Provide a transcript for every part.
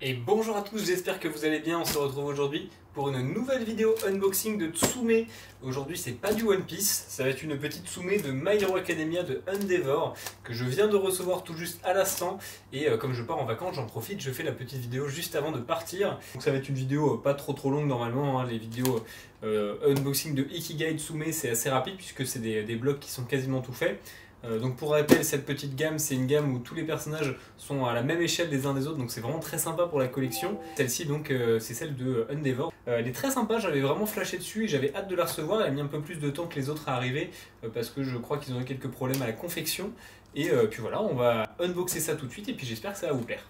Et bonjour à tous, j'espère que vous allez bien. On se retrouve aujourd'hui pour une nouvelle vidéo unboxing de Tsume. Aujourd'hui c'est pas du One Piece, ça va être une petite Tsume de My Hero Academia de Endeavor que je viens de recevoir tout juste à l'instant. Et comme je pars en vacances, j'en profite, je fais la petite vidéo juste avant de partir. Donc ça va être une vidéo pas trop longue normalement, hein. Les vidéos unboxing de Ikigai Tsume c'est assez rapide puisque c'est des blocs qui sont quasiment tout faits. Donc pour rappel, cette petite gamme, c'est une gamme où tous les personnages sont à la même échelle les uns des autres, donc c'est vraiment très sympa pour la collection. Celle-ci donc c'est celle de Endeavor. Elle est très sympa, j'avais vraiment flashé dessus et j'avais hâte de la recevoir. Elle a mis un peu plus de temps que les autres à arriver parce que je crois qu'ils ont eu quelques problèmes à la confection. Et puis voilà, on va unboxer ça tout de suite et puis j'espère que ça va vous plaire.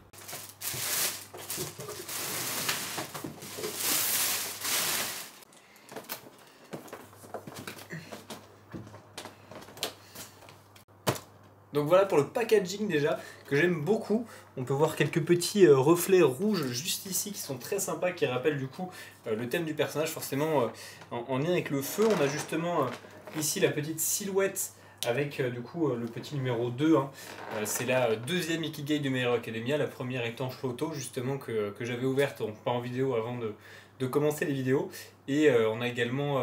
Donc voilà pour le packaging déjà, que j'aime beaucoup. On peut voir quelques petits reflets rouges juste ici qui sont très sympas, qui rappellent du coup le thème du personnage, forcément en lien avec le feu. On a justement ici la petite silhouette avec du coup le petit numéro 2. Hein. C'est la deuxième Ikigai de My Hero Academia, la première étant Shoto justement que j'avais ouverte, pas en vidéo avant de commencer les vidéos. Et on a également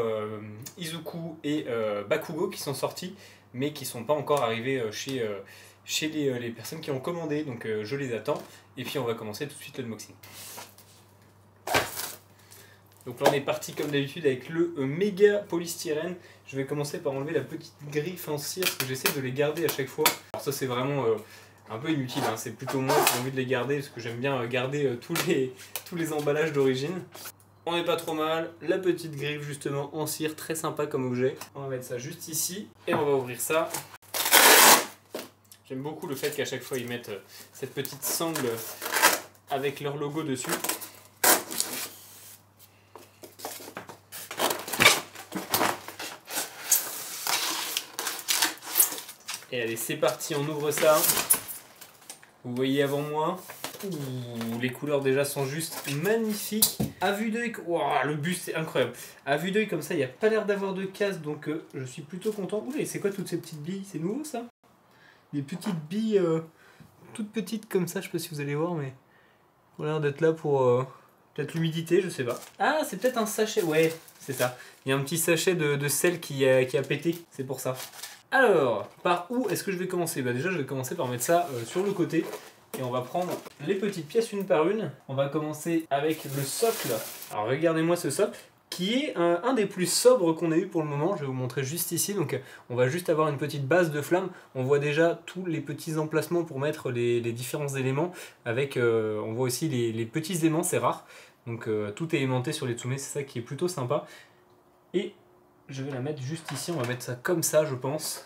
Izuku et Bakugo qui sont sortis, mais qui ne sont pas encore arrivés chez les personnes qui ont commandé, donc je les attends. Et puis on va commencer tout de suite l'unboxing. Donc là on est parti comme d'habitude avec le méga polystyrène. Je vais commencer par enlever la petite griffe en cire, parce que j'essaie de les garder à chaque fois. Alors ça c'est vraiment un peu inutile, hein. C'est plutôt moi qui ai envie de les garder, parce que j'aime bien garder tous les emballages d'origine. On n'est pas trop mal, la petite griffe justement en cire, très sympa comme objet. On va mettre ça juste ici et on va ouvrir ça. J'aime beaucoup le fait qu'à chaque fois ils mettent cette petite sangle avec leur logo dessus. Et allez, c'est parti, on ouvre ça. Vous voyez avant moi. Ouh, les couleurs déjà sont juste magnifiques. À vue d'œil, wow, le buste c'est incroyable. À vue d'œil comme ça, il n'y a pas l'air d'avoir de casse, donc je suis plutôt content. Oula, c'est quoi toutes ces petites billes? C'est nouveau ça? Des petites billes toutes petites comme ça, je sais pas si vous allez voir, mais on a l'air d'être là pour peut-être l'humidité, je sais pas. Ah, c'est peut-être un sachet, ouais, c'est ça. Il y a un petit sachet de sel qui a pété, c'est pour ça. Alors, par où est-ce que je vais commencer? Bah déjà, je vais commencer par mettre ça sur le côté. Et on va prendre les petites pièces une par une. On va commencer avec le socle. Alors regardez-moi ce socle, qui est un des plus sobres qu'on ait eu pour le moment. Je vais vous montrer juste ici. Donc on va juste avoir une petite base de flamme. On voit déjà tous les petits emplacements pour mettre les différents éléments. Avec, on voit aussi les petits aimants, c'est rare. Donc tout est aimanté sur les Tsume, c'est ça qui est plutôt sympa. Et je vais la mettre juste ici. On va mettre ça comme ça, je pense.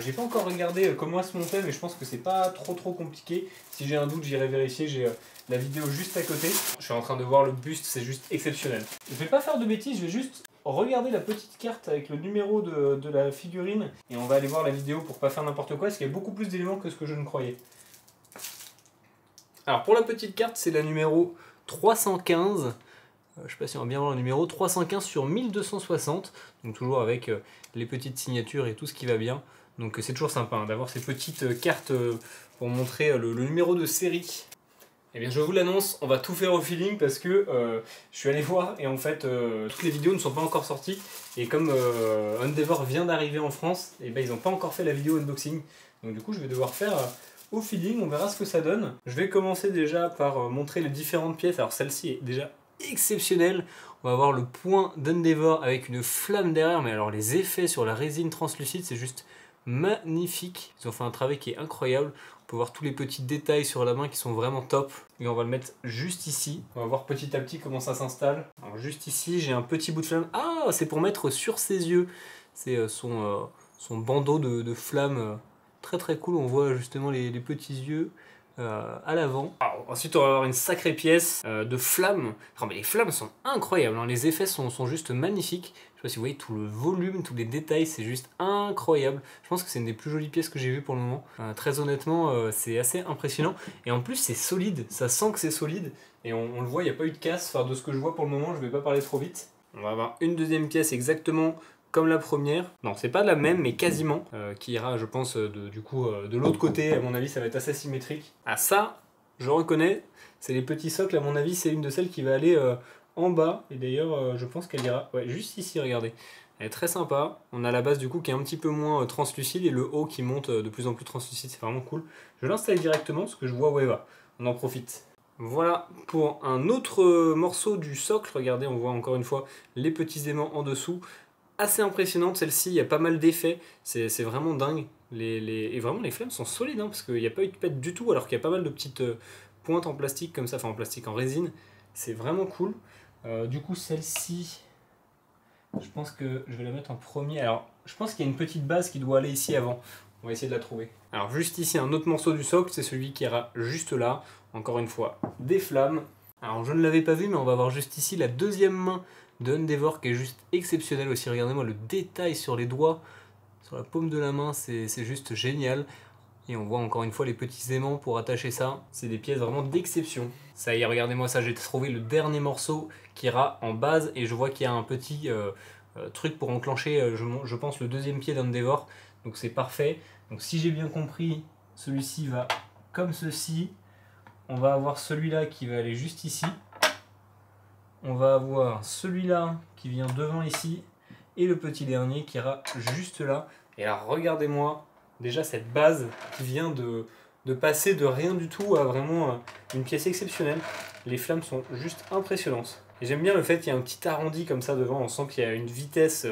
J'ai pas encore regardé comment elle se montait, mais je pense que c'est pas trop compliqué. Si j'ai un doute, j'irai vérifier. J'ai la vidéo juste à côté. Je suis en train de voir le buste, c'est juste exceptionnel. Je vais pas faire de bêtises, je vais juste regarder la petite carte avec le numéro de la figurine et on va aller voir la vidéo pour pas faire n'importe quoi, parce qu'il y a beaucoup plus d'éléments que ce que je ne croyais. Alors pour la petite carte, c'est la numéro 315. Je sais pas si on va bien voir le numéro 315 sur 1260, donc toujours avec les petites signatures et tout ce qui va bien. Donc c'est toujours sympa hein, d'avoir ces petites cartes pour montrer le numéro de série. Eh bien je vous l'annonce, on va tout faire au feeling parce que je suis allé voir et en fait toutes les vidéos ne sont pas encore sorties. Et comme Endeavor vient d'arriver en France, et ben ils n'ont pas encore fait la vidéo unboxing. Donc du coup je vais devoir faire au feeling, on verra ce que ça donne. Je vais commencer déjà par montrer les différentes pièces. Alors celle-ci est déjà exceptionnel. On va avoir le point d'Endeavor avec une flamme derrière, mais alors les effets sur la résine translucide c'est juste magnifique. Ils ont fait un travail qui est incroyable. On peut voir tous les petits détails sur la main qui sont vraiment top. Et on va le mettre juste ici. On va voir petit à petit comment ça s'installe. Alors juste ici j'ai un petit bout de flamme. Ah, c'est pour mettre sur ses yeux. C'est son bandeau de flamme très cool. On voit justement les petits yeux à l'avant. Ensuite on va avoir une sacrée pièce de flammes. Oh, mais les flammes sont incroyables, hein. Les effets sont juste magnifiques. Je sais pas si vous voyez tout le volume, tous les détails, c'est juste incroyable. Je pense que c'est une des plus jolies pièces que j'ai vues pour le moment. Très honnêtement, c'est assez impressionnant. Et en plus c'est solide, ça sent que c'est solide. Et on le voit, il n'y a pas eu de casse. Enfin, de ce que je vois pour le moment, je vais pas parler trop vite. On va avoir une deuxième pièce exactement comme la première. Non, c'est pas la même, mais quasiment. Qui ira, je pense, du coup, de l'autre côté. À mon avis, ça va être assez symétrique. Ah, ça, je reconnais, c'est les petits socles, à mon avis c'est une de celles qui va aller en bas, et d'ailleurs je pense qu'elle ira juste ici, regardez. Elle est très sympa, on a la base du coup qui est un petit peu moins translucide, et le haut qui monte de plus en plus translucide, c'est vraiment cool. Je l'installe directement, parce que je vois où elle va, on en profite. Voilà pour un autre morceau du socle, regardez, on voit encore une fois les petits aimants en dessous. Assez impressionnante celle-ci, il y a pas mal d'effets, c'est vraiment dingue. Et vraiment les flammes sont solides, hein, parce qu'il n'y a pas eu de pète du tout, alors qu'il y a pas mal de petites pointes en plastique comme ça, enfin en plastique, en résine. C'est vraiment cool. Du coup celle-ci, je pense que je vais la mettre en premier. Alors je pense qu'il y a une petite base qui doit aller ici avant. On va essayer de la trouver. Alors juste ici un autre morceau du socle, c'est celui qui ira juste là. Encore une fois, des flammes. Alors je ne l'avais pas vu, mais on va voir juste ici la deuxième main de Endeavor qui est juste exceptionnelle aussi. Regardez-moi le détail sur les doigts, sur la paume de la main, c'est juste génial. Et on voit encore une fois les petits aimants pour attacher ça. C'est des pièces vraiment d'exception. Ça y est, regardez-moi ça, j'ai trouvé le dernier morceau qui ira en base. Et je vois qu'il y a un petit truc pour enclencher, je pense, le deuxième pied d'Endeavor. Donc c'est parfait. Donc si j'ai bien compris, celui-ci va comme ceci. On va avoir celui-là qui va aller juste ici. On va avoir celui-là qui vient devant ici. Et le petit dernier qui ira juste là. Et alors regardez-moi déjà cette base qui vient de passer de rien du tout à vraiment une pièce exceptionnelle. Les flammes sont juste impressionnantes. Et j'aime bien le fait qu'il y a un petit arrondi comme ça devant. On sent qu'il y a une vitesse,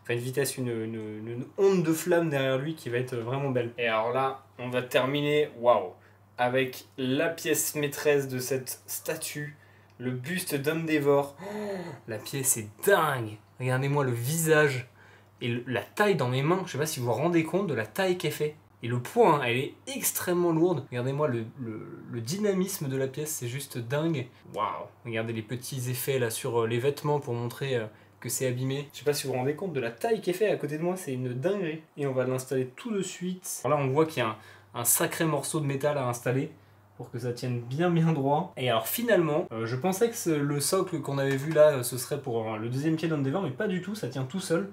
une onde de flammes derrière lui qui va être vraiment belle. Et alors là, on va terminer, waouh, avec la pièce maîtresse de cette statue, le buste d'Endeavor. Oh, la pièce est dingue. Regardez-moi le visage et la taille dans mes mains. Je sais pas si vous vous rendez compte de la taille qu'elle fait. Et le poids, hein, elle est extrêmement lourde. Regardez-moi le dynamisme de la pièce, c'est juste dingue. Waouh. Regardez les petits effets là sur les vêtements pour montrer que c'est abîmé. Je sais pas si vous vous rendez compte de la taille qu'elle fait à côté de moi, c'est une dinguerie. Et on va l'installer tout de suite. Alors là on voit qu'il y a un sacré morceau de métal à installer pour que ça tienne bien droit. Et alors finalement, je pensais que le socle qu'on avait vu là, ce serait pour le deuxième pied d'Endeavor, mais pas du tout, ça tient tout seul.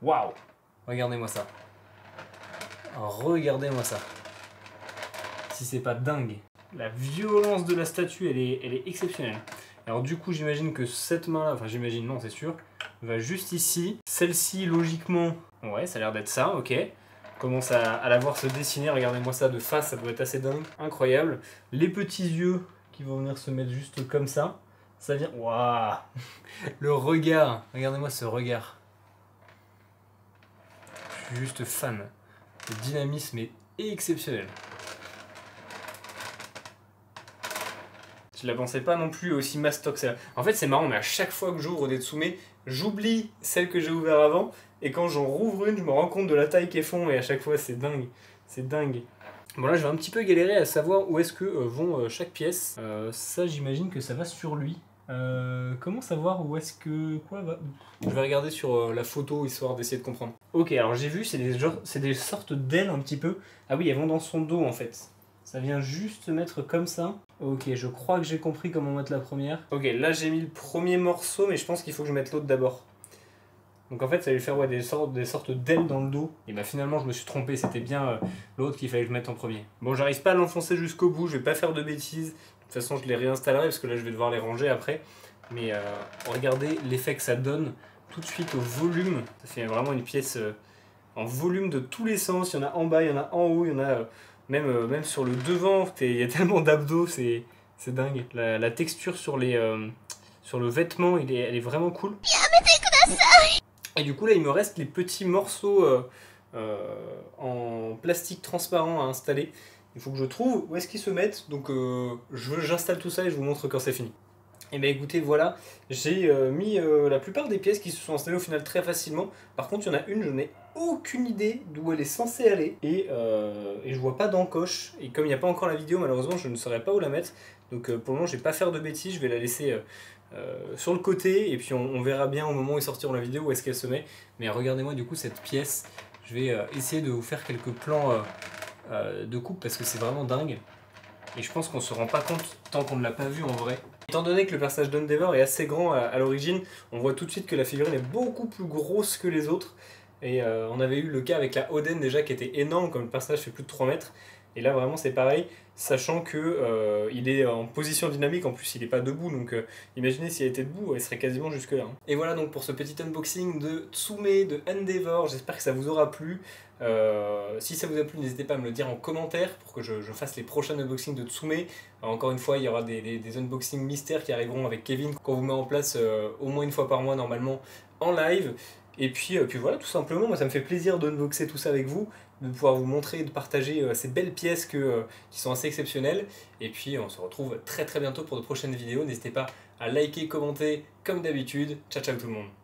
Waouh! Regardez-moi ça. Regardez-moi ça. Si c'est pas dingue. La violence de la statue, elle est exceptionnelle. Alors du coup, j'imagine que cette main-là, enfin j'imagine, non, c'est sûr, va juste ici. Celle-ci, logiquement, ouais, ça a l'air d'être ça, ok. Commence à la voir se dessiner, regardez-moi ça de face, ça doit être assez dingue, incroyable. Les petits yeux qui vont venir se mettre juste comme ça. Ça vient... Waouh! Le regard, regardez-moi ce regard. Je suis juste fan. Le dynamisme est exceptionnel. Je la pensais pas non plus aussi mastoc que ça. En fait c'est marrant, mais à chaque fois que j'ouvre des Tsume, j'oublie celle que j'ai ouvert avant, et quand j'en rouvre une, je me rends compte de la taille qu'elles font, et à chaque fois c'est dingue. C'est dingue. Bon là je vais un petit peu galérer à savoir où est-ce que vont chaque pièce. Ça j'imagine que ça va sur lui. Comment savoir où est-ce que... Quoi va... Je vais regarder sur la photo histoire d'essayer de comprendre. Ok, alors j'ai vu, c'est des sortes d'ailes un petit peu. Ah oui, elles vont dans son dos en fait. Ça vient juste se mettre comme ça. Ok, je crois que j'ai compris comment mettre la première. Ok, là j'ai mis le premier morceau, mais je pense qu'il faut que je mette l'autre d'abord. Donc en fait ça va lui faire des sortes d'ailes dans le dos. Et bah finalement je me suis trompé, c'était bien l'autre qu'il fallait que je mette en premier. Bon, j'arrive pas à l'enfoncer jusqu'au bout, je vais pas faire de bêtises. De toute façon je les réinstallerai parce que là je vais devoir les ranger après. Mais regardez l'effet que ça donne tout de suite au volume. Ça fait vraiment une pièce en volume de tous les sens. Il y en a en bas, il y en a en haut, il y en a même sur le devant. Il y a tellement d'abdos, c'est dingue. La texture sur le vêtement, elle est vraiment cool. Et du coup là il me reste les petits morceaux en plastique transparent à installer. Il faut que je trouve où est-ce qu'ils se mettent, donc j'installe tout ça et je vous montre quand c'est fini. Et bien écoutez, voilà, j'ai mis la plupart des pièces qui se sont installées au final très facilement. Par contre, il y en a une, je n'ai aucune idée d'où elle est censée aller. Et je vois pas d'encoche. Et comme il n'y a pas encore la vidéo, malheureusement, je ne saurais pas où la mettre. Donc pour le moment, je vais pas faire de bêtises, je vais la laisser sur le côté. Et puis on verra bien au moment où ils sortiront la vidéo où est-ce qu'elle se met. Mais regardez-moi du coup cette pièce. Je vais essayer de vous faire quelques plans de coupe parce que c'est vraiment dingue. Et je pense qu'on se rend pas compte tant qu'on ne l'a pas vu en vrai. Étant donné que le personnage d'Endeavor est assez grand à l'origine, on voit tout de suite que la figurine est beaucoup plus grosse que les autres. Et on avait eu le cas avec la Oden déjà qui était énorme, comme le personnage fait plus de 3 mètres. Et là vraiment c'est pareil, sachant que il est en position dynamique, en plus il n'est pas debout, donc imaginez s'il était debout, il serait quasiment jusque là. Et voilà donc pour ce petit unboxing de Tsume de Endeavor, j'espère que ça vous aura plu. Si ça vous a plu, n'hésitez pas à me le dire en commentaire pour que je fasse les prochains unboxings de Tsume. Encore une fois, il y aura des unboxings mystères qui arriveront avec Kevin, qu'on vous met en place au moins une fois par mois normalement en live. Et puis voilà, tout simplement, moi ça me fait plaisir d'unboxer tout ça avec vous, de pouvoir vous montrer et de partager ces belles pièces qui sont assez exceptionnelles. Et puis on se retrouve très très bientôt pour de prochaines vidéos. N'hésitez pas à liker, commenter comme d'habitude. Ciao ciao tout le monde.